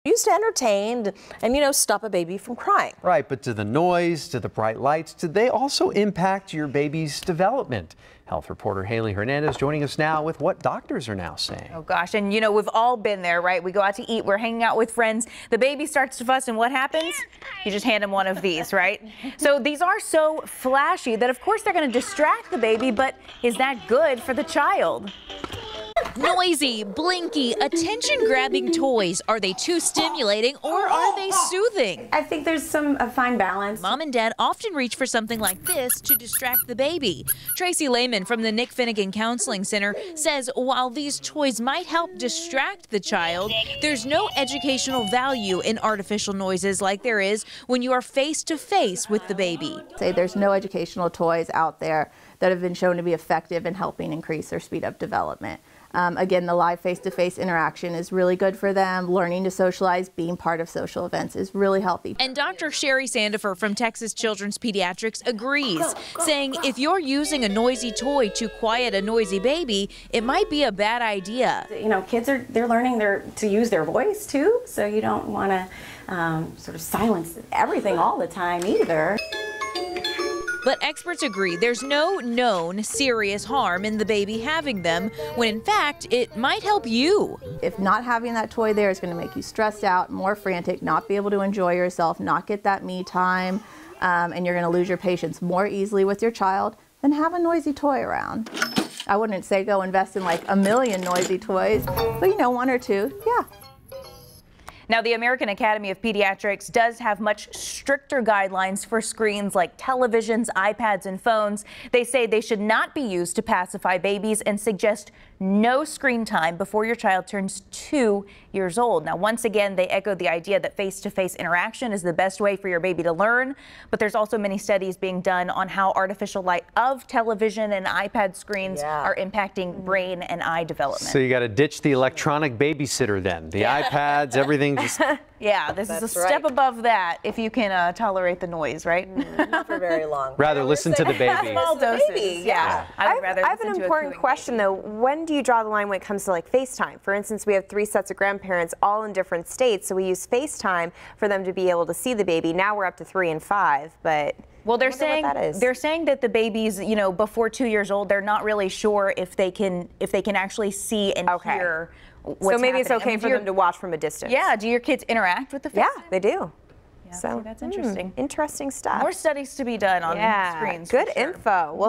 used to entertain and, stop a baby from crying. Right, but do the noise, do the bright lights, do they also impact your baby's development? Health reporter Haley Hernandez joining us now with what doctors are now saying. Oh gosh, and we've all been there, right? We go out to eat, we're hanging out with friends, the baby starts to fuss, and what happens? You just hand him one of these, right? So these are so flashy that of course they're going to distract the baby, but is that good for the child? Noisy, blinky, attention-grabbing toys. Are they too stimulating or are they soothing? I think there's a fine balance. Mom and dad often reach for something like this to distract the baby. Tracy Lehman from the Nick Finnegan Counseling Center says while these toys might help distract the child, there's no educational value in artificial noises like there is when you are face-to-face with the baby. There's no educational toys out there that have been shown to be effective in helping increase or speed up development. Again, the live face-to-face interaction is really good for them. Learning to socialize, being part of social events is really healthy. And Dr. Sherry Sandifer from Texas Children's Pediatrics agrees, saying if you're using a noisy toy to quiet a noisy baby, it might be a bad idea. Kids they're learning to use their voice too, so you don't want to sort of silence everything all the time either. But experts agree there's no known serious harm in the baby having them, when in fact it might help you. If not having that toy there is going to make you stressed out, more frantic, not be able to enjoy yourself, not get that me time, and you're going to lose your patience more easily with your child, then have a noisy toy around. I wouldn't say go invest in like 1 million noisy toys, but one or two, yeah. Now, the American Academy of Pediatrics does have much stricter guidelines for screens like televisions, iPads, and phones. They say they should not be used to pacify babies and suggest no screen time before your child turns 2 years old. Now, once again, they echo the idea that face-to-face interaction is the best way for your baby to learn, but there's also many studies being done on how artificial light of television and iPad screens are impacting brain and eye development. So you got to ditch the electronic babysitter then. The iPads, everything just... Yeah, this is a step above that if you can tolerate the noise, right? Not for very long. Rather listen to the baby. Small doses. Yeah. I would rather I have an important question though. When do you draw the line when it comes to like FaceTime? For instance, we have 3 sets of grandparents all in different states, so we use FaceTime for them to be able to see the baby. Now we're up to 3 and 5, but well, they're saying that the babies, before 2 years old, they're not really sure if they can actually see and hear. So maybe it's okay for them to watch from a distance. Yeah. Do your kids interact with the FaceTime? Yeah, they do. Yeah, so that's interesting. Interesting stuff. More studies to be done on screens. Good info. We'll